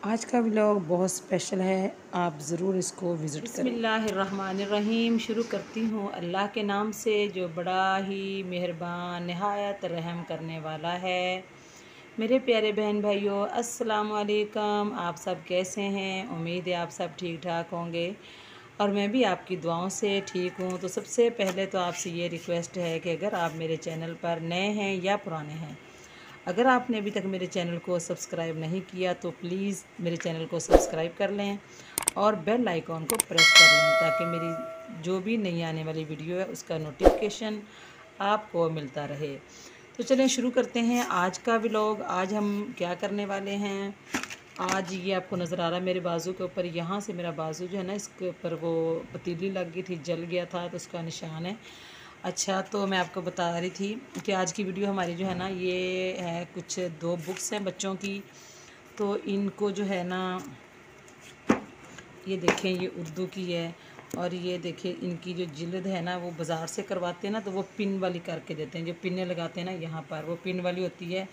आज का व्लॉग बहुत स्पेशल है, आप ज़रूर इसको विज़िट करें। बिस्मिल्लाहिर्रहमानिर्रहीम। शुरू करती हूँ अल्लाह के नाम से जो बड़ा ही मेहरबान नहायत रहम करने वाला है। मेरे प्यारे बहन भाइयों, अस्सलाम वालेकुम। आप सब कैसे हैं? उम्मीद है आप सब ठीक ठाक होंगे और मैं भी आपकी दुआओं से ठीक हूँ। तो सबसे पहले तो आपसे ये रिक्वेस्ट है कि अगर आप मेरे चैनल पर नए हैं या पुराने हैं, अगर आपने अभी तक मेरे चैनल को सब्सक्राइब नहीं किया तो प्लीज़ मेरे चैनल को सब्सक्राइब कर लें और बेल आइकॉन को प्रेस कर लें ताकि मेरी जो भी नई आने वाली वीडियो है उसका नोटिफिकेशन आपको मिलता रहे। तो चलें शुरू करते हैं आज का व्लॉग। आज हम क्या करने वाले हैं, आज ये आपको नज़र आ रहा है मेरे बाजू के ऊपर, यहाँ से मेरा बाजू जो है ना इसके ऊपर वो पतीली लग गई थी, जल गया था, तो उसका निशान है। अच्छा, तो मैं आपको बता रही थी कि आज की वीडियो हमारी जो है ना ये है, कुछ 2 बुक्स हैं बच्चों की। तो इनको जो है ना, ये देखें, ये उर्दू की है और ये देखिए इनकी जो जिल्द है ना वो बाज़ार से करवाते हैं ना, तो वो पिन वाली करके देते हैं। जो पिनें लगाते हैं ना यहाँ पर, वो पिन वाली होती है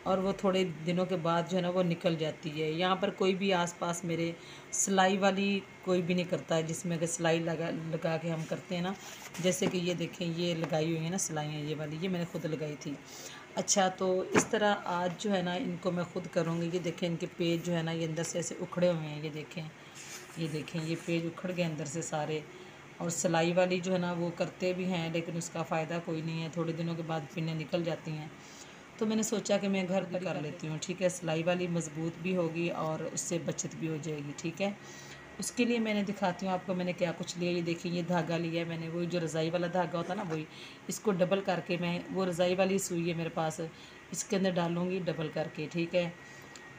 और वो थोड़े दिनों के बाद जो है ना वो निकल जाती है। यहाँ पर कोई भी आसपास मेरे सिलाई वाली कोई भी नहीं करता है, जिसमें कि सिलाई लगा के हम करते हैं ना। जैसे कि ये देखें, ये लगाई हुई है ना सिलाइयाँ, ये वाली ये मैंने खुद लगाई थी। अच्छा, तो इस तरह आज जो है ना इनको मैं खुद करूँगी। ये देखें, इनके पेज जो है ना ये अंदर से ऐसे उखड़े हुए हैं, ये देखें ये पेज उखड़ गए अंदर से सारे। और सिलाई वाली जो है ना वो करते भी हैं लेकिन उसका फ़ायदा कोई नहीं है, थोड़े दिनों के बाद पिनें निकल जाती हैं। तो मैंने सोचा कि मैं घर पर कर लेती हूँ, ठीक है। सिलाई वाली मज़बूत भी होगी और उससे बचत भी हो जाएगी, ठीक है। उसके लिए मैंने दिखाती हूँ आपको मैंने क्या कुछ लिया। ये देखिए, ये धागा लिया है मैंने, वही जो रज़ाई वाला धागा होता है ना वही। इसको डबल करके मैं, वो रज़ाई वाली सुई है मेरे पास, इसके अंदर डालूँगी डबल करके, ठीक है।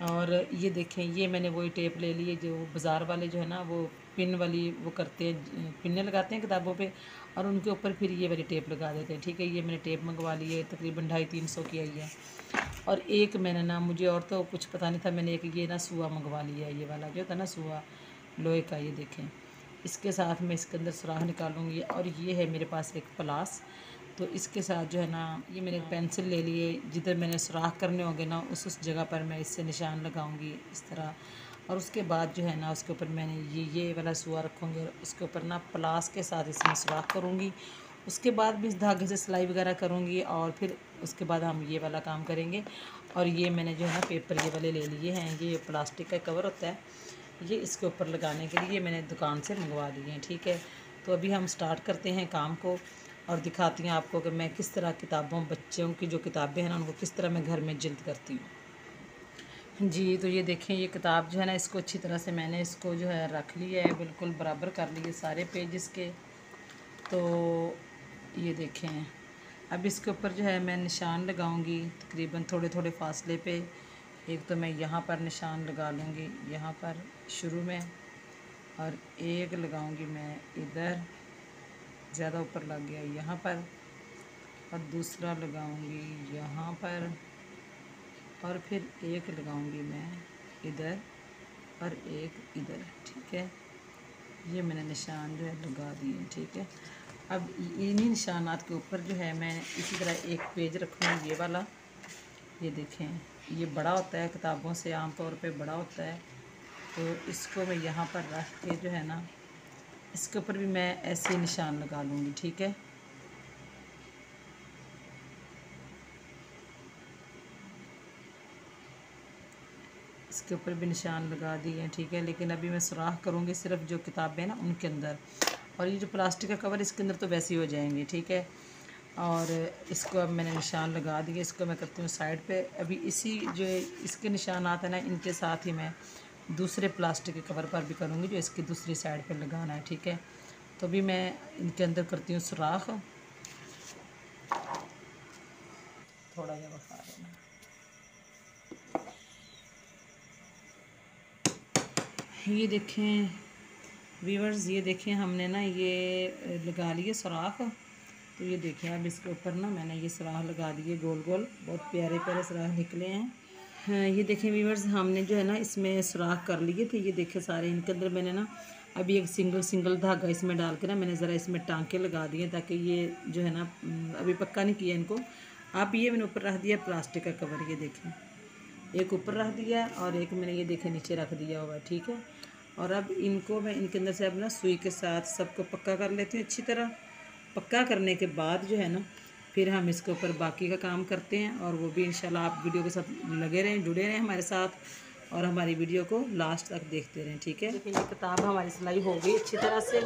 और ये देखें, ये मैंने वही टेप ले ली है जो बाज़ार वाले जो है ना वो पिन वाली वो करते हैं, पिनें लगाते हैं किताबों पे और उनके ऊपर फिर ये वाली टेप लगा देते हैं, ठीक है। ये मैंने टेप मंगवा ली है, तकरीबन 250-300 की आई है। और एक मैंने ना, मुझे और तो कुछ पता नहीं था, मैंने एक ये ना सुआ मंगवा लिया है, ये वाला जो था ना सुआ लोहे का। ये देखें, इसके साथ मैं इसके अंदर सुराख निकालूंगी। और ये है मेरे पास एक प्लास, तो इसके साथ जो है ना ये मैंने एक पेंसिल ले लिए, जिधर मैंने सुराख करने होंगे ना उस जगह पर मैं इससे निशान लगाऊंगी इस तरह। और उसके बाद जो है ना उसके ऊपर मैंने ये वाला सुआ रखूँगी और उसके ऊपर ना प्लास के साथ इसमें सुराख करूँगी। उसके बाद भी इस धागे से सिलाई वगैरह करूँगी और फिर उसके बाद हम ये वाला काम करेंगे। और ये मैंने जो है ना पेपर ये वाले ले लिए हैं, ये प्लास्टिक का कवर होता है, ये इसके ऊपर लगाने के लिए मैंने दुकान से मंगवा लिए हैं, ठीक है। तो अभी हम स्टार्ट करते हैं काम को और दिखाती हूँ आपको कि मैं किस तरह किताबों, बच्चों की जो किताबें हैं ना उनको किस तरह मैं घर में जिल्द करती हूँ जी। तो ये देखें, ये किताब जो है ना इसको अच्छी तरह से मैंने इसको जो है रख लिया है, बिल्कुल बराबर कर लिए सारे पेज इसके। तो ये देखें, अब इसके ऊपर जो है मैं निशान लगाऊंगी तकरीबन थोड़े थोड़े फासले पे। एक तो मैं यहाँ पर निशान लगा लूँगी, यहाँ पर शुरू में, और एक लगाऊंगी मैं इधर, ज़्यादा ऊपर लग गया यहाँ पर, और दूसरा लगाऊंगी यहाँ पर, और फिर एक लगाऊंगी मैं इधर और एक इधर, ठीक है। ये मैंने निशान जो है लगा दिए, ठीक है। अब इन्हीं निशानात के ऊपर जो है मैं इसी तरह एक पेज रखूँगी, ये वाला। ये देखें, ये बड़ा होता है किताबों से, आम तौर पे बड़ा होता है। तो इसको मैं यहाँ पर रख के जो है ना इसके ऊपर भी मैं ऐसे निशान लगा लूँगी, ठीक है। इसके ऊपर भी निशान लगा दिए हैं, ठीक है। लेकिन अभी मैं सुराख करूँगी सिर्फ जो किताबें हैं ना उनके अंदर, और ये जो प्लास्टिक का कवर इसके अंदर तो वैसे ही हो जाएंगे, ठीक है। और इसको अब मैंने निशान लगा दिए, इसको मैं करती हूँ साइड पे। अभी इसी जो इसके निशान आते हैं ना इनके साथ ही मैं दूसरे प्लास्टिक के कवर पर भी करूँगी जो इसकी दूसरी साइड पर लगाना है, ठीक है। तो अभी मैं इनके अंदर करती हूँ सुराख, थोड़ा जगह खा देना। ये देखें व्यूअर्स, ये देखें हमने ना ये लगा लिए सुराख। तो ये देखें, अब इसके ऊपर ना मैंने ये सुराख लगा दिए गोल गोल, बहुत प्यारे प्यारे सुराख निकले हैं। हाँ, ये देखें व्यूअर्स, हमने जो है ना इसमें सुराख कर लिए थे, ये देखें सारे। इनके अंदर मैंने ना अभी एक सिंगल धागा इसमें डाल के ना मैंने ज़रा इसमें टांके लगा दिए ताकि ये जो है ना अभी पक्का नहीं किया इनको। आप ये मैंने ऊपर रख दिया प्लास्टिक का कवर, ये देखें एक ऊपर रख दिया और एक मैंने ये देखे नीचे रख दिया हुआ है, ठीक है। और अब इनको मैं इनके अंदर से अब ना सुई के साथ सबको पक्का कर लेती हूँ अच्छी तरह। पक्का करने के बाद जो है ना फिर हम इसके ऊपर बाकी का काम करते हैं, और वो भी इंशाल्लाह आप वीडियो के साथ लगे रहें, जुड़े रहें हमारे साथ और हमारी वीडियो को लास्ट तक देखते रहें, ठीक है। देखिए ये किताब हमारी सिलाई हो गई अच्छी तरह से,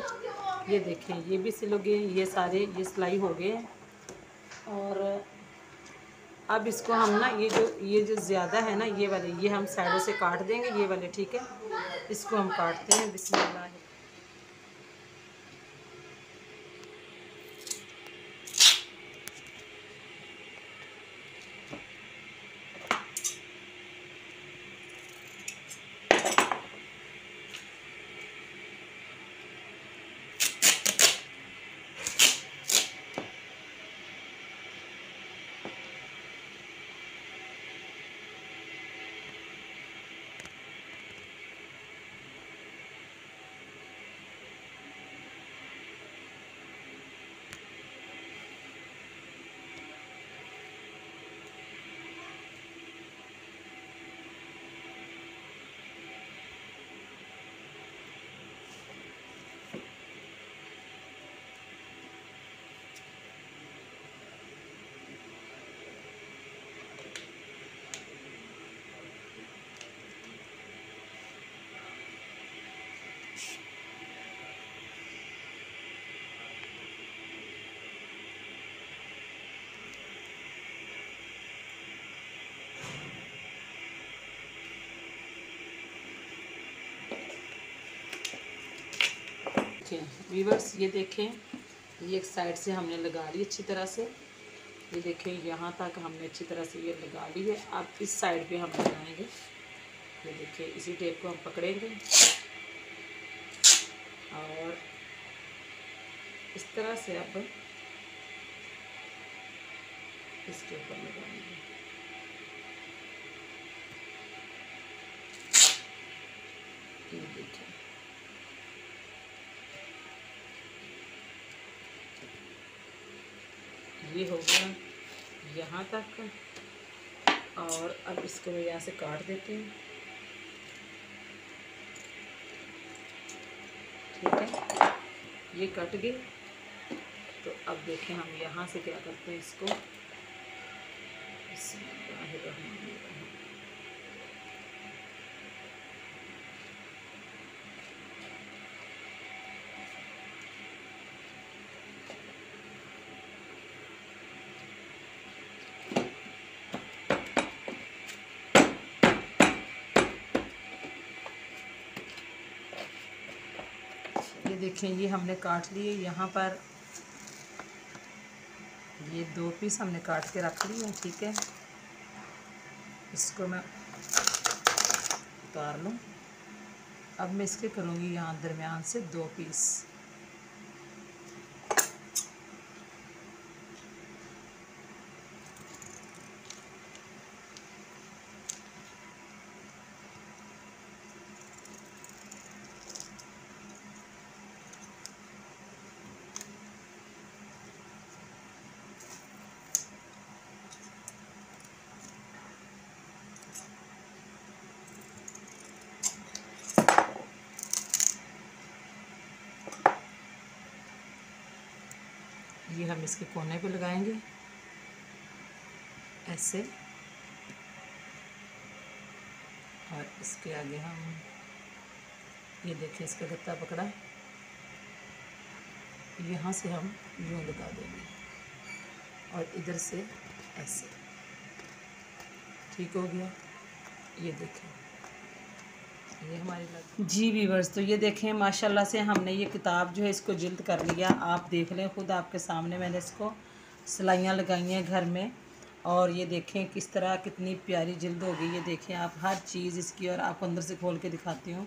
ये देखें ये भी सिल गए, ये सारे ये सिलाई हो गए हैं। और अब इसको हम ना ये जो ज़्यादा है ना ये वाले, ये हम साइडों से काट देंगे ये वाले, ठीक है। इसको हम काटते हैं, बिस्मिल्लाह। वीवर्स ये देखें, ये एक साइड से हमने लगा ली अच्छी तरह से, ये देखें यहाँ तक हमने अच्छी तरह से ये लगा ली है। अब इस साइड पे हम लगाएंगे, ये देखिए इसी टेप को हम पकड़ेंगे और इस तरह से अब इसके ऊपर लगाएंगे। ये देखिए ये हो गया यहाँ तक, और अब इसको मैं यहाँ से काट देती हूँ, ठीक है। ये कट गई, तो अब देखें हम यहाँ से क्या करते हैं इसको। ये देखें ये हमने काट लिए, यहाँ पर ये 2 पीस हमने काट के रख लिए हैं, ठीक है। इसको मैं उतार लूँ। अब मैं इसके करूँगी यहाँ दरमियान से 2 पीस। ये हम इसके कोने पे लगाएंगे ऐसे, और इसके आगे हम ये देखिए इसका गत्ता पकड़ा, यहाँ से हम यूँ लगा देंगे और इधर से ऐसे, ठीक हो गया। ये देखें ये हमारी लग जी व्यूअर्स, तो ये देखें माशाल्लाह से हमने ये किताब जो है इसको जिल्द कर लिया। आप देख लें खुद आपके सामने, मैंने इसको सिलाइयाँ लगाई हैं घर में, और ये देखें किस तरह कितनी प्यारी जिल्द हो गई। ये देखें आप हर चीज़ इसकी, और आपको अंदर से खोल के दिखाती हूँ।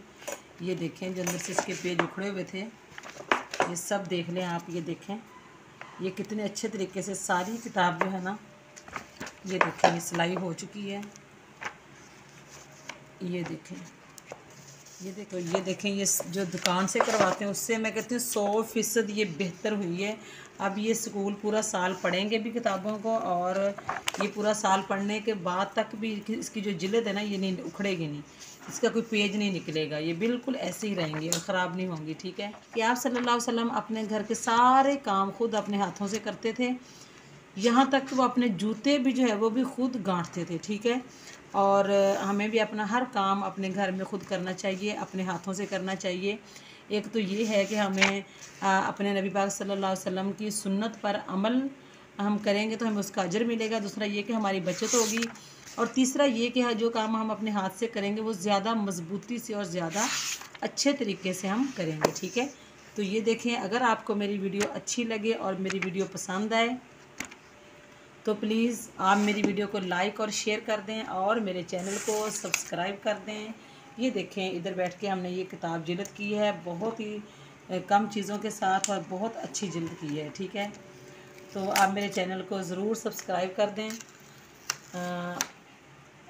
ये देखें जो अंदर से इसके पेज उखड़े हुए थे ये सब देख लें आप। ये देखें ये कितने अच्छे तरीके से सारी किताब जो है ना, ये देखें ये सिलाई हो चुकी है। ये देखें ये देखें ये जो दुकान से करवाते हैं उससे मैं कहती हूँ 100% ये बेहतर हुई है। अब ये स्कूल पूरा साल पढ़ेंगे भी किताबों को, और ये पूरा साल पढ़ने के बाद तक भी इसकी जो जिल्द है ना ये नहीं उखड़ेगी, नहीं इसका कोई पेज नहीं निकलेगा, ये बिल्कुल ऐसे ही रहेंगी और ख़राब नहीं होंगी। ठीक है कि आप सल्लल्लाहु अलैहि वसल्लम अपने घर के सारे काम खुद अपने हाथों से करते थे, यहाँ तक कि वो अपने जूते भी जो है वो भी खुद गांठते थे। ठीक है, और हमें भी अपना हर काम अपने घर में खुद करना चाहिए, अपने हाथों से करना चाहिए। एक तो ये है कि हमें अपने नबी पाक सल्लल्लाहु अलैहि वसल्लम की सुन्नत पर अमल हम करेंगे तो हमें उसका अजर मिलेगा। दूसरा ये कि हमारी बचत होगी, और तीसरा ये कि जो काम हम अपने हाथ से करेंगे वो ज़्यादा मजबूती से और ज़्यादा अच्छे तरीके से हम करेंगे। ठीक है, तो ये देखें, अगर आपको मेरी वीडियो अच्छी लगे और मेरी वीडियो पसंद आए तो प्लीज़ आप मेरी वीडियो को लाइक और शेयर कर दें और मेरे चैनल को सब्सक्राइब कर दें। ये देखें, इधर बैठ के हमने ये किताब जिल्द की है, बहुत ही कम चीज़ों के साथ और बहुत अच्छी जिल्द की है। ठीक है, तो आप मेरे चैनल को ज़रूर सब्सक्राइब कर दें,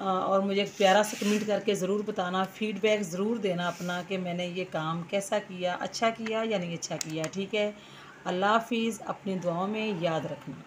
और मुझे एक प्यारा सा कमेंट करके ज़रूर बताना, फ़ीडबैक ज़रूर देना अपना कि मैंने ये काम कैसा किया, अच्छा किया या नहीं अच्छा किया। ठीक है, अल्लाह हाफिज़, अपनी दुआओं में याद रखना।